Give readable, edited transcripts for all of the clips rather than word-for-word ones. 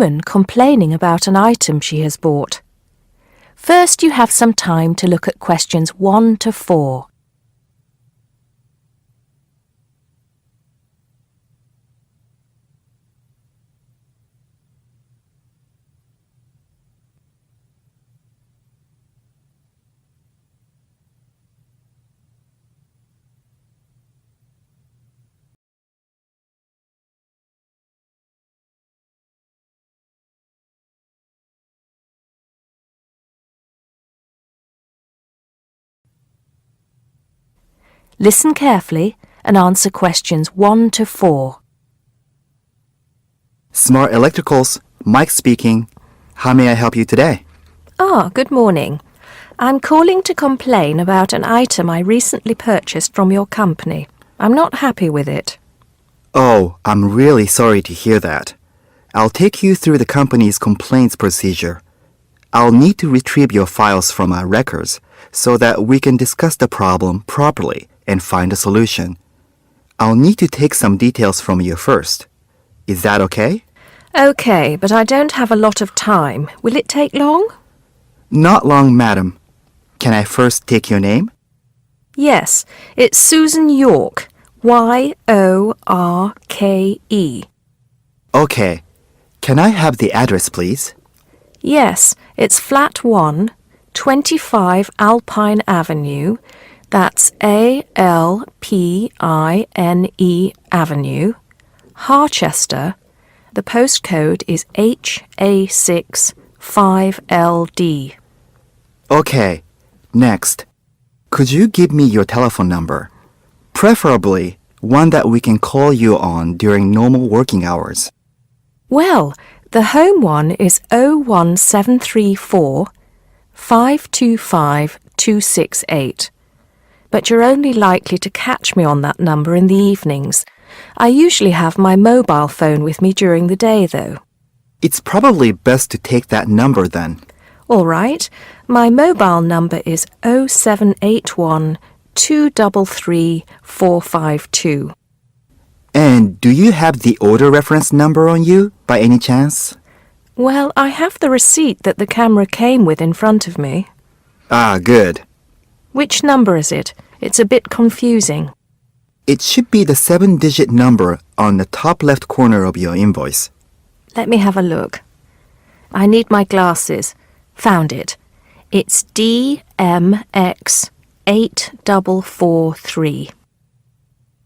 woman complaining about an item she has bought. First, you have some time to look at questions 1 to 4. Listen carefully and answer questions 1 to 4. Smart Electricals, Mike speaking. How may I help you today? Good morning. I'm calling to complain about an item I recently purchased from your company. I'm not happy with it. Oh, I'm really sorry to hear that. I'll take you through the company's complaints procedure. I'll need to retrieve your files from our records so that we can discuss the problem properly and find a solution. I'll need to take some details from you first. Is that okay? Okay, but I don't have a lot of time. Will it take long? Not long, madam. Can I first take your name? Yes, it's Susan Yorke. Yorke. Okay. Can I have the address, please? Yes, it's Flat 1, 25 Alpine Avenue. That's ALPINE Avenue, Harchester. The postcode is HA6 5LD. Okay. Next. Could you give me your telephone number? Preferably one that we can call you on during normal working hours. Well, the home one is 01734 525 268. But you're only likely to catch me on that number in the evenings. I usually have my mobile phone with me during the day, though. It's probably best to take that number then. All right. My mobile number is 0781 233 452. And do you have the order reference number on you, by any chance? Well, I have the receipt that the camera came with in front of me. Ah, good. Which number is it? It's a bit confusing. It should be the 7-digit number on the top left corner of your invoice. Let me have a look. I need my glasses. Found it. It's DMX8443.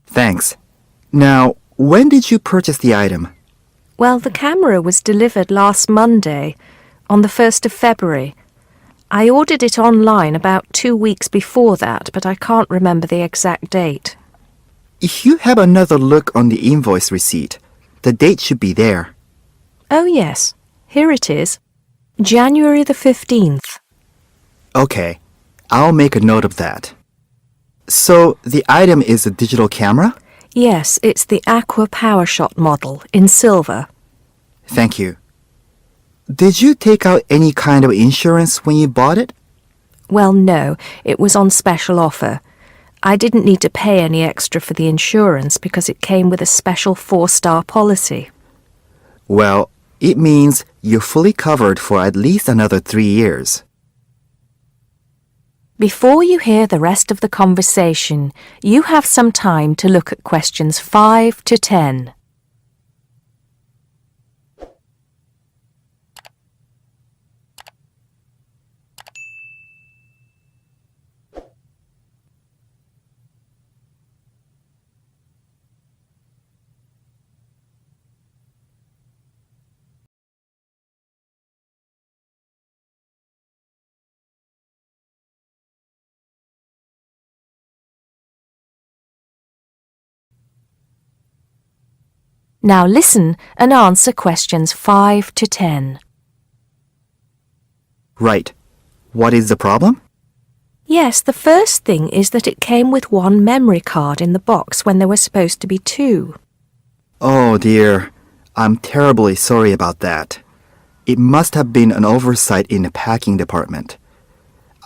Thanks. Now, when did you purchase the item? Well, the camera was delivered last Monday, on the 1st of February. I ordered it online about 2 weeks before that, but I can't remember the exact date. If you have another look on the invoice receipt, the date should be there. Oh, yes. Here it is. January the 15th. Okay, I'll make a note of that. So, the item is a digital camera? Yes, it's the Aqua PowerShot model in silver. Thank you. Did you take out any kind of insurance when you bought it? Well, no, it was on special offer. I didn't need to pay any extra for the insurance because it came with a special 4-star policy. Well, it means you're fully covered for at least another 3 years. Before you hear the rest of the conversation, you have some time to look at questions 5 to 10. Now listen and answer questions 5 to 10. Right. What is the problem? Yes, the first thing is that it came with 1 memory card in the box when there were supposed to be 2. Oh dear, I'm terribly sorry about that. It must have been an oversight in the packing department.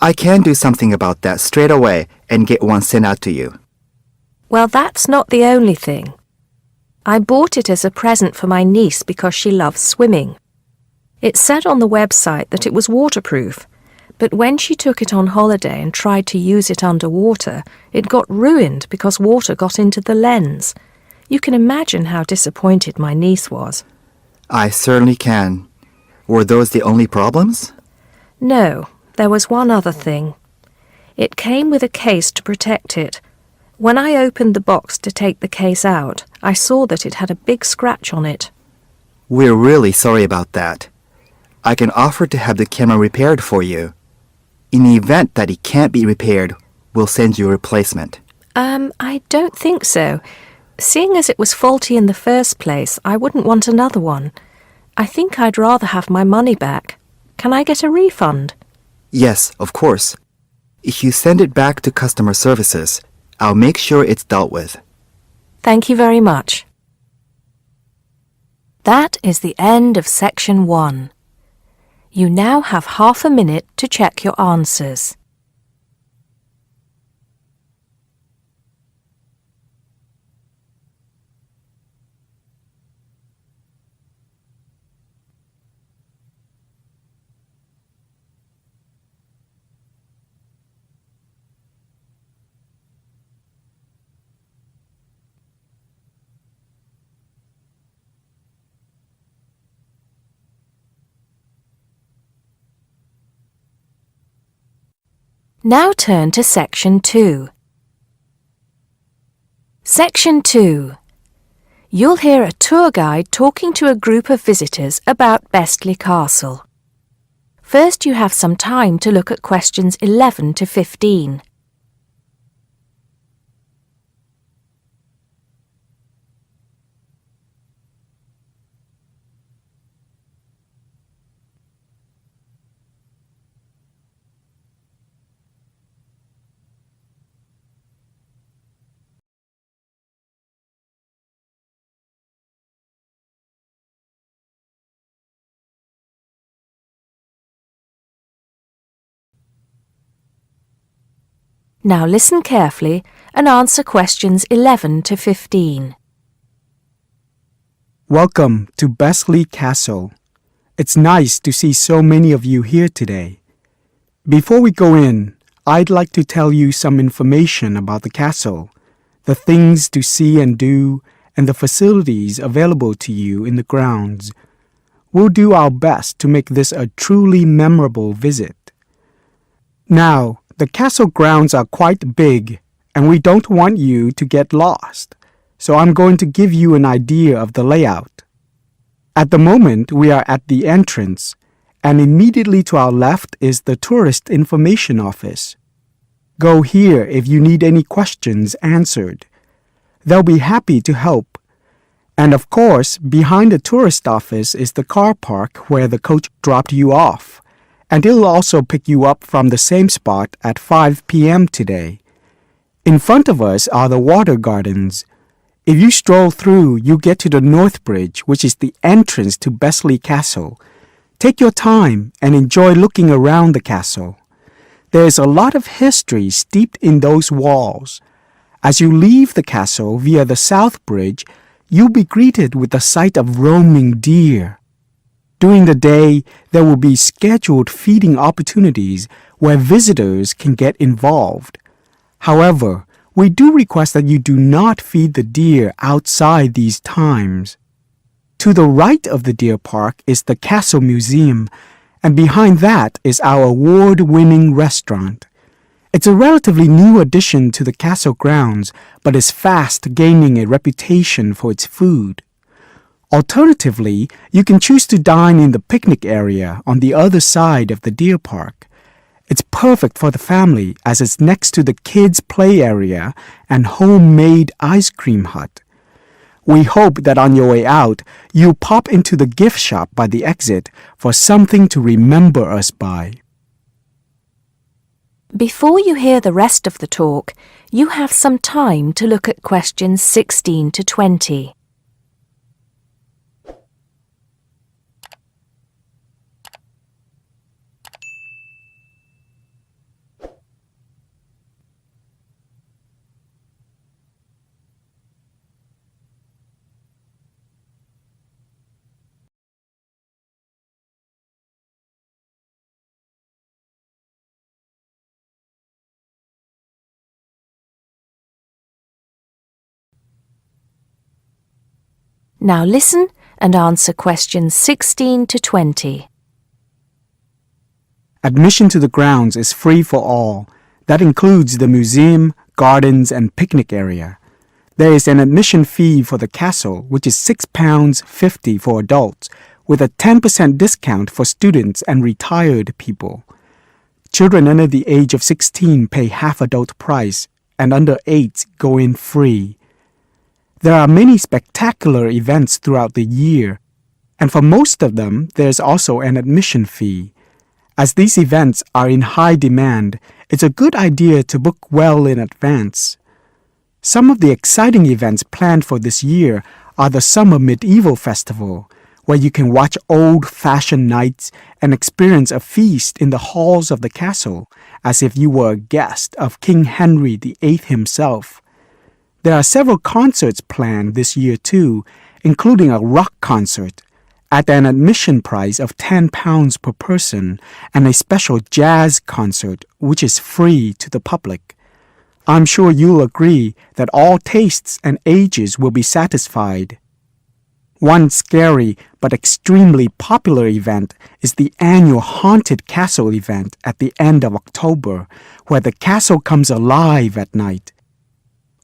I can do something about that straight away and get one sent out to you. Well, that's not the only thing. I bought it as a present for my niece because she loves swimming. It said on the website that it was waterproof, but when she took it on holiday and tried to use it underwater, it got ruined because water got into the lens. You can imagine how disappointed my niece was. I certainly can. Were those the only problems? No, there was one other thing. It came with a case to protect it. When I opened the box to take the case out, I saw that it had a big scratch on it. We're really sorry about that. I can offer to have the camera repaired for you. In the event that it can't be repaired, we'll send you a replacement. I don't think so. Seeing as it was faulty in the first place, I wouldn't want another one. I think I'd rather have my money back. Can I get a refund? Yes, of course. If you send it back to customer services, I'll make sure it's dealt with. Thank you very much. That is the end of section 1. You now have half a minute to check your answers. Now turn to Section 2. Section 2. You'll hear a tour guide talking to a group of visitors about Bestley Castle. First, you have some time to look at questions 11 to 15. Now listen carefully and answer questions 11 to 15. Welcome to Bestley Castle. It's nice to see so many of you here today. Before we go in, I'd like to tell you some information about the castle, the things to see and do, and the facilities available to you in the grounds. We'll do our best to make this a truly memorable visit. Now, the castle grounds are quite big, and we don't want you to get lost, so I'm going to give you an idea of the layout. At the moment, we are at the entrance, and immediately to our left is the Tourist Information Office. Go here if you need any questions answered. They'll be happy to help. And of course, behind the tourist office is the car park where the coach dropped you off, and it'll also pick you up from the same spot at 5 p.m. today. In front of us are the water gardens. If you stroll through, you get to the North Bridge, which is the entrance to Bestley Castle. Take your time and enjoy looking around the castle. There is a lot of history steeped in those walls. As you leave the castle via the South Bridge, you'll be greeted with the sight of roaming deer. During the day, there will be scheduled feeding opportunities where visitors can get involved. However, we do request that you do not feed the deer outside these times. To the right of the deer park is the Castle Museum, and behind that is our award-winning restaurant. It's a relatively new addition to the castle grounds, but is fast gaining a reputation for its food. Alternatively, you can choose to dine in the picnic area on the other side of the deer park. It's perfect for the family as it's next to the kids' play area and homemade ice cream hut. We hope that on your way out, you'll pop into the gift shop by the exit for something to remember us by. Before you hear the rest of the talk, you have some time to look at questions 16 to 20. Now listen and answer questions 16 to 20. Admission to the grounds is free for all. That includes the museum, gardens, and picnic area. There is an admission fee for the castle, which is £6.50 for adults, with a 10% discount for students and retired people. Children under the age of 16 pay half adult price, and under 8 go in free. There are many spectacular events throughout the year, and for most of them, there's also an admission fee. As these events are in high demand, it's a good idea to book well in advance. Some of the exciting events planned for this year are the Summer Medieval Festival, where you can watch old-fashioned nights and experience a feast in the halls of the castle, as if you were a guest of King Henry VIII himself. There are several concerts planned this year too, including a rock concert, at an admission price of £10 per person, and a special jazz concert, which is free to the public. I'm sure you'll agree that all tastes and ages will be satisfied. One scary but extremely popular event is the annual Haunted Castle event at the end of October, where the castle comes alive at night.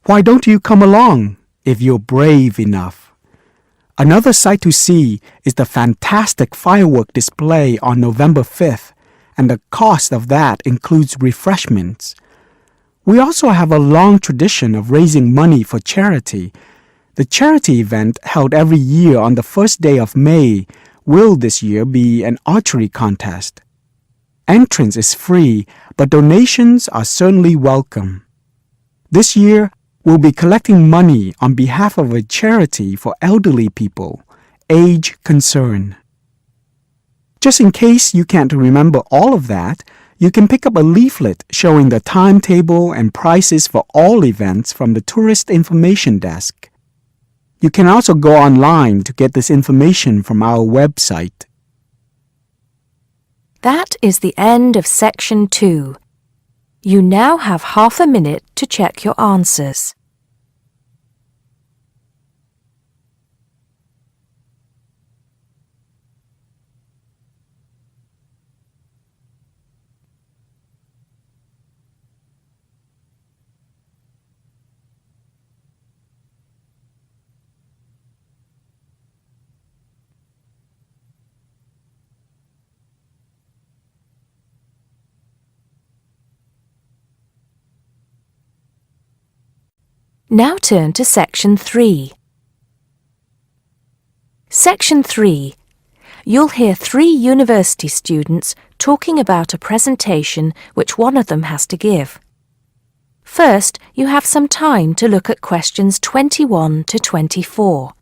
Why don't you come along if you're brave enough? Another sight to see is the fantastic firework display on November 5th, and the cost of that includes refreshments. We also have a long tradition of raising money for charity. The charity event held every year on the first day of May will this year be an archery contest. Entrance is free, but donations are certainly welcome. This year, we'll be collecting money on behalf of a charity for elderly people, Age Concern. Just in case you can't remember all of that, you can pick up a leaflet showing the timetable and prices for all events from the Tourist Information Desk. You can also go online to get this information from our website. That is the end of section 2. You now have half a minute to check your answers. Now turn to Section 3. Section 3. You'll hear 3 university students talking about a presentation which one of them has to give. First, you have some time to look at questions 21 to 24.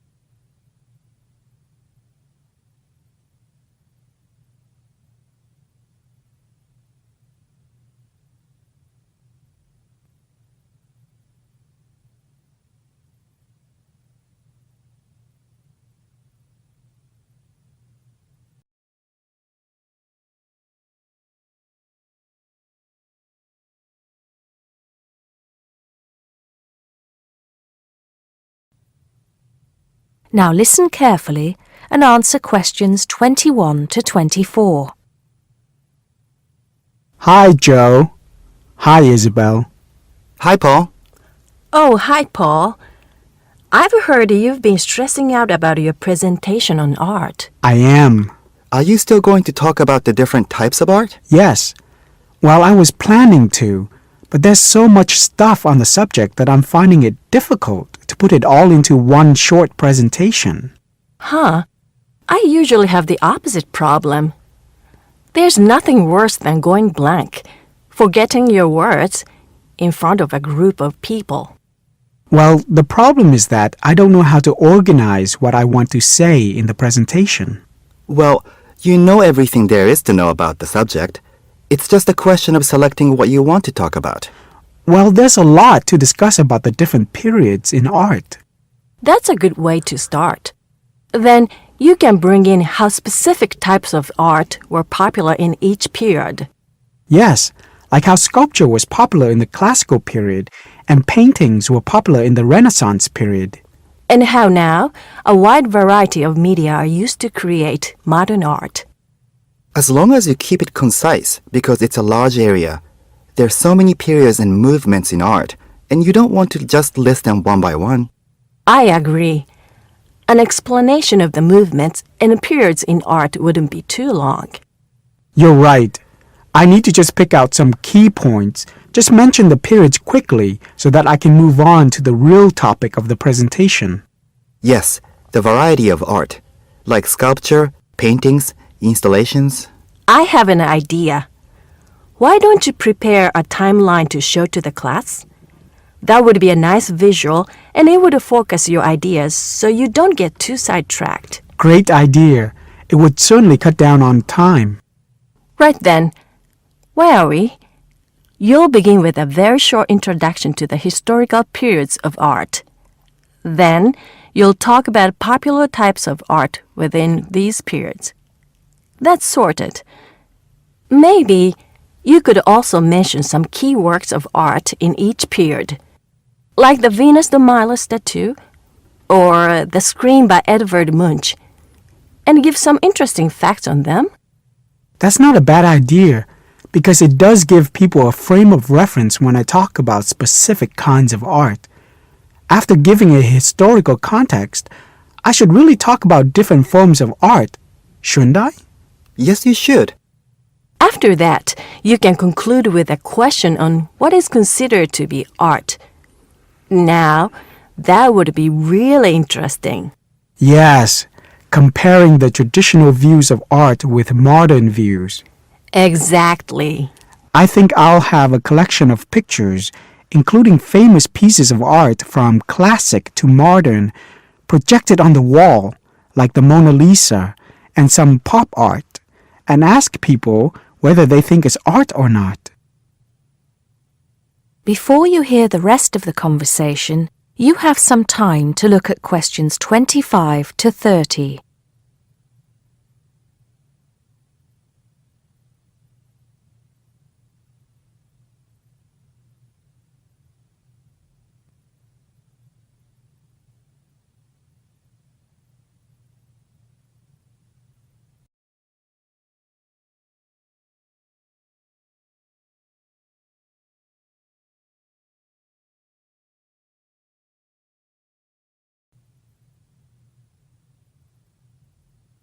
Now listen carefully and answer questions 21 to 24. Hi, Joe. Hi, Isabel. Hi, Paul. Oh, hi, Paul. I've heard you've been stressing out about your presentation on art. I am. Are you still going to talk about the different types of art? Yes. Well, I was planning to, but there's so much stuff on the subject that I'm finding it difficult to put it all into one short presentation. Huh? I usually have the opposite problem. There's nothing worse than going blank, forgetting your words in front of a group of people. Well, the problem is that I don't know how to organize what I want to say in the presentation. Well, you know everything there is to know about the subject. It's just a question of selecting what you want to talk about. Well, there's a lot to discuss about the different periods in art. That's a good way to start. Then you can bring in how specific types of art were popular in each period. Yes, like how sculpture was popular in the classical period and paintings were popular in the Renaissance period. and how now a wide variety of media are used to create modern art. As long as you keep it concise, because it's a large area, there are so many periods and movements in art, and you don't want to just list them one by one. I agree. An explanation of the movements and periods in art wouldn't be too long. You're right. I need to just pick out some key points. Just mention the periods quickly so that I can move on to the real topic of the presentation. Yes, the variety of art, like sculpture, paintings, installations. I have an idea. Why don't you prepare a timeline to show to the class? That would be a nice visual, and it would focus your ideas so you don't get too sidetracked. Great idea. It would certainly cut down on time. Right then, where are we? You'll begin with a very short introduction to the historical periods of art. Then, you'll talk about popular types of art within these periods. That's sorted. Maybe you could also mention some key works of art in each period, like the Venus de Milo statue or the Scream by Edvard Munch, and give some interesting facts on them. That's not a bad idea, because it does give people a frame of reference when I talk about specific kinds of art. After giving a historical context, I should really talk about different forms of art, shouldn't I? Yes, you should. After that, you can conclude with a question on what is considered to be art. Now, that would be really interesting. Yes, comparing the traditional views of art with modern views. Exactly. I think I'll have a collection of pictures, including famous pieces of art from classic to modern, projected on the wall, like the Mona Lisa, and some pop art, and ask people whether they think it's art or not. Before you hear the rest of the conversation, you have some time to look at questions 25 to 30.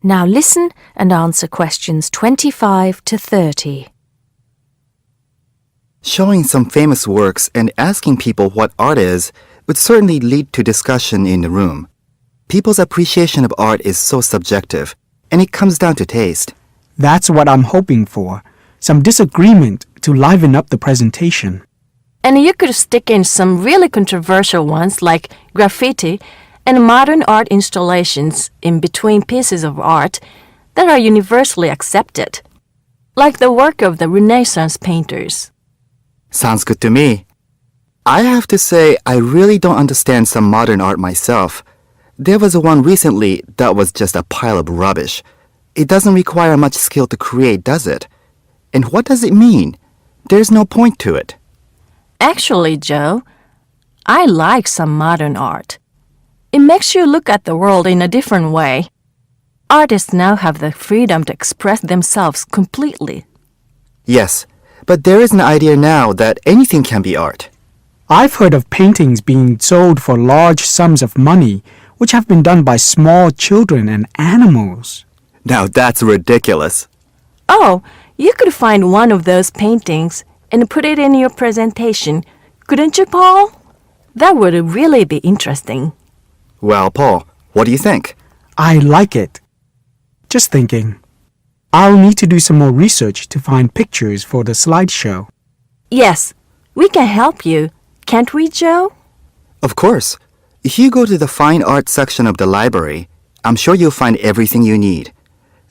Now listen and answer questions 25 to 30. Showing some famous works and asking people what art is would certainly lead to discussion in the room. People's appreciation of art is so subjective, and it comes down to taste. That's what I'm hoping for, some disagreement to liven up the presentation. And you could stick in some really controversial ones like graffiti and modern art installations in between pieces of art that are universally accepted, like the work of the Renaissance painters. Sounds good to me. I have to say, I really don't understand some modern art myself. There was one recently that was just a pile of rubbish. It doesn't require much skill to create, does it? And what does it mean? There's no point to it. Actually, Joe, I like some modern art. It makes you look at the world in a different way. Artists now have the freedom to express themselves completely. Yes, but there is an idea now that anything can be art. I've heard of paintings being sold for large sums of money, which have been done by small children and animals. Now that's ridiculous. Oh, you could find one of those paintings and put it in your presentation, couldn't you, Paul? That would really be interesting. Well, Paul, what do you think? I like it. Just thinking. I'll need to do some more research to find pictures for the slideshow. Yes, we can help you, can't we, Joe? Of course. If you go to the fine art section of the library, I'm sure you'll find everything you need.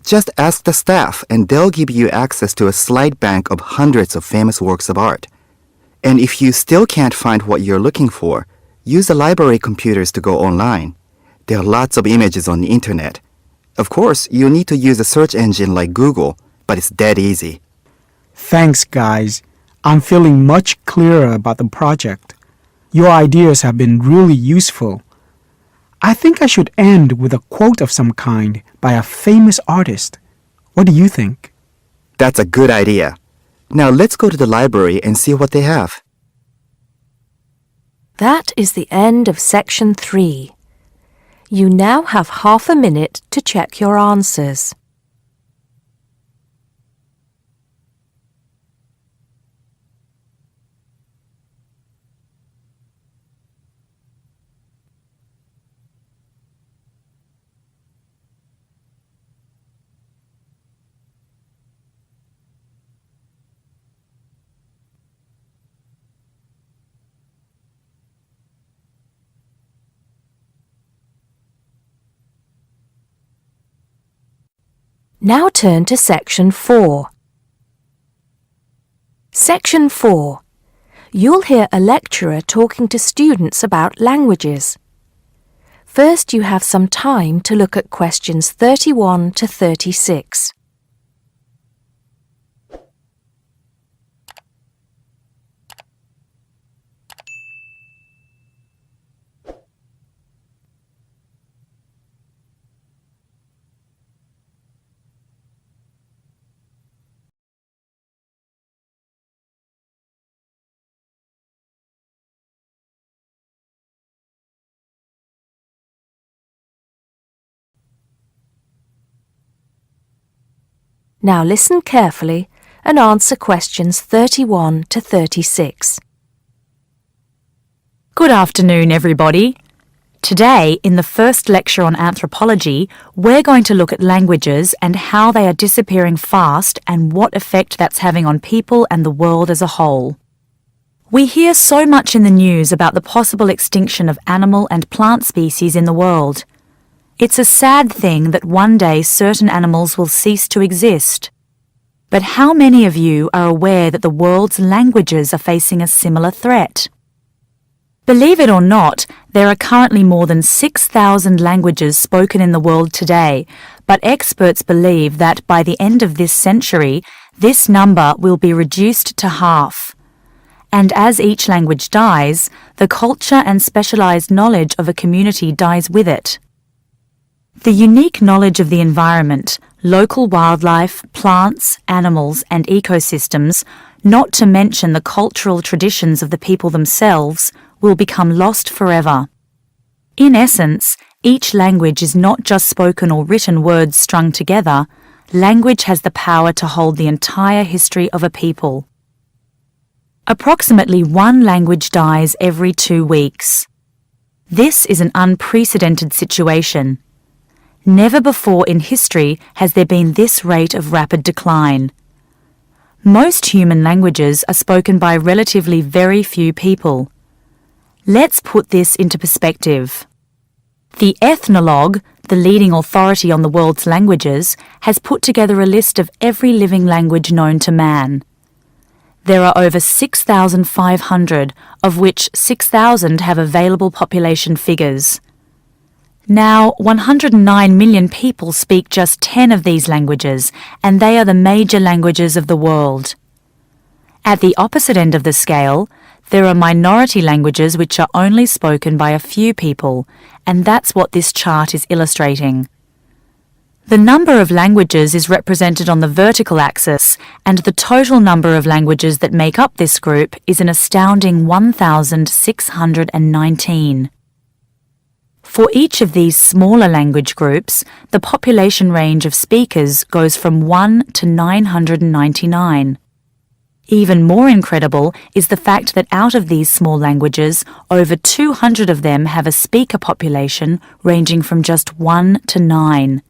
Just ask the staff and they'll give you access to a slide bank of hundreds of famous works of art. And if you still can't find what you're looking for, use the library computers to go online. There are lots of images on the internet. Of course, you'll need to use a search engine like Google, but it's dead easy. Thanks, guys. I'm feeling much clearer about the project. Your ideas have been really useful. I think I should end with a quote of some kind by a famous artist. What do you think? That's a good idea. Now let's go to the library and see what they have. That is the end of section 3. You now have half a minute to check your answers. Now turn to section 4. Section 4. You'll hear a lecturer talking to students about languages. First, you have some time to look at questions 31 to 36. Now listen carefully and answer questions 31 to 36. Good afternoon, everybody. Today, in the first lecture on anthropology, we're going to look at languages and how they are disappearing fast and what effect that's having on people and the world as a whole. We hear so much in the news about the possible extinction of animal and plant species in the world. It's a sad thing that one day certain animals will cease to exist. But how many of you are aware that the world's languages are facing a similar threat? Believe it or not, there are currently more than 6,000 languages spoken in the world today, but experts believe that by the end of this century, this number will be reduced to half. And as each language dies, the culture and specialized knowledge of a community dies with it. The unique knowledge of the environment, local wildlife, plants, animals, and ecosystems, not to mention the cultural traditions of the people themselves, will become lost forever. In essence, each language is not just spoken or written words strung together. Language has the power to hold the entire history of a people. Approximately one language dies every 2 weeks. This is an unprecedented situation. Never before in history has there been this rate of rapid decline. Most human languages are spoken by relatively very few people. Let's put this into perspective. The Ethnologue, the leading authority on the world's languages, has put together a list of every living language known to man. There are over 6,500, of which 6,000 have available population figures. Now, 109 million people speak just 10 of these languages, and they are the major languages of the world. At the opposite end of the scale, there are minority languages which are only spoken by a few people, and that's what this chart is illustrating. The number of languages is represented on the vertical axis, and the total number of languages that make up this group is an astounding 1,619. For each of these smaller language groups, the population range of speakers goes from 1 to 999. Even more incredible is the fact that out of these small languages, over 200 of them have a speaker population ranging from just 1 to 9.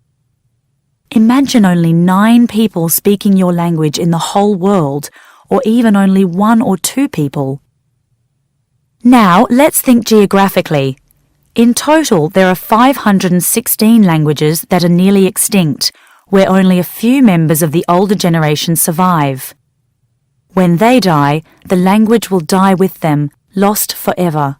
Imagine only 9 people speaking your language in the whole world, or even only 1 or 2 people. Now, let's think geographically. In total, there are 516 languages that are nearly extinct, where only a few members of the older generation survive. When they die, the language will die with them, lost forever.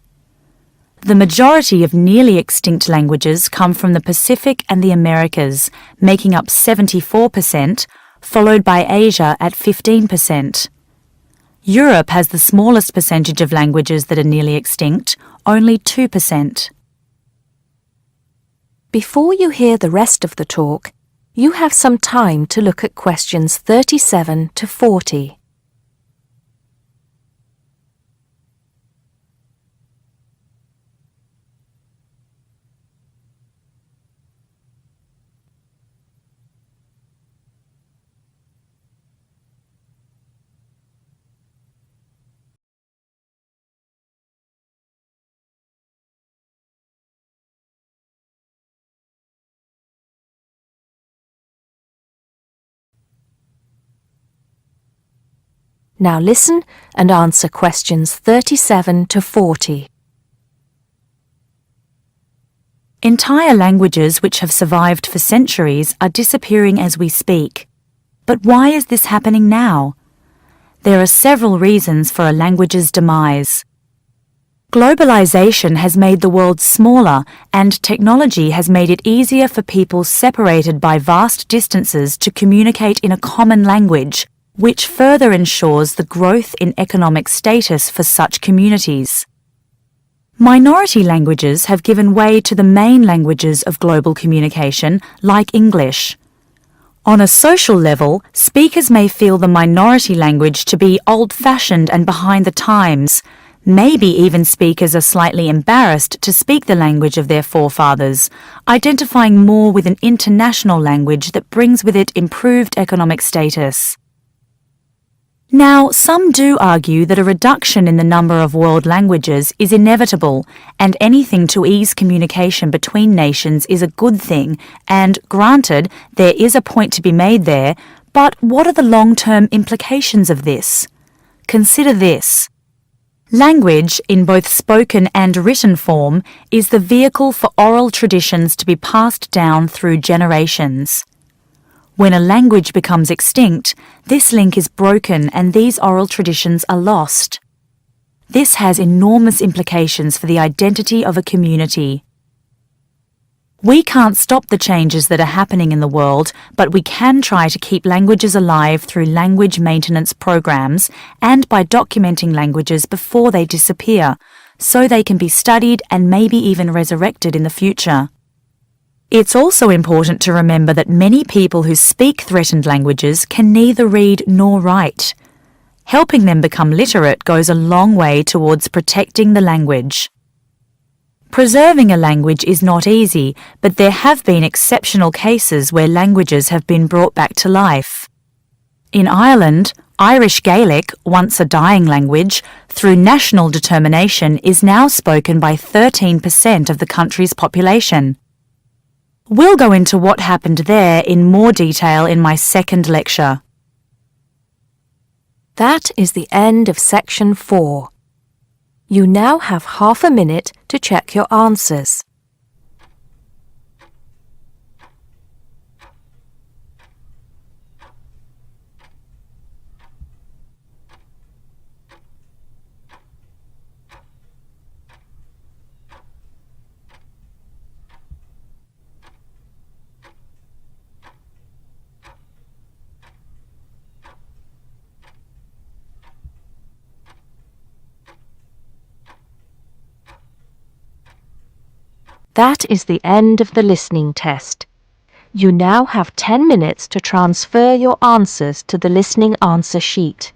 The majority of nearly extinct languages come from the Pacific and the Americas, making up 74%, followed by Asia at 15%. Europe has the smallest percentage of languages that are nearly extinct, only 2%. Before you hear the rest of the talk, you have some time to look at questions 37 to 40. Now listen and answer questions 37 to 40. Entire languages which have survived for centuries are disappearing as we speak. But why is this happening now? There are several reasons for a language's demise. Globalization has made the world smaller, and technology has made it easier for people separated by vast distances to communicate in a common language, which further ensures the growth in economic status for such communities. Minority languages have given way to the main languages of global communication, like English. On a social level, speakers may feel the minority language to be old-fashioned and behind the times. Maybe even speakers are slightly embarrassed to speak the language of their forefathers, identifying more with an international language that brings with it improved economic status. Now, some do argue that a reduction in the number of world languages is inevitable, and anything to ease communication between nations is a good thing, and granted, there is a point to be made there, but what are the long-term implications of this? Consider this. Language, in both spoken and written form, is the vehicle for oral traditions to be passed down through generations. When a language becomes extinct, this link is broken and these oral traditions are lost. This has enormous implications for the identity of a community. We can't stop the changes that are happening in the world, but we can try to keep languages alive through language maintenance programs and by documenting languages before they disappear, so they can be studied and maybe even resurrected in the future. It's also important to remember that many people who speak threatened languages can neither read nor write. Helping them become literate goes a long way towards protecting the language. Preserving a language is not easy, but there have been exceptional cases where languages have been brought back to life. In Ireland, Irish Gaelic, once a dying language, through national determination is now spoken by 13% of the country's population. We'll go into what happened there in more detail in my second lecture. That is the end of section 4. You now have half a minute to check your answers. That is the end of the listening test. You now have 10 minutes to transfer your answers to the listening answer sheet.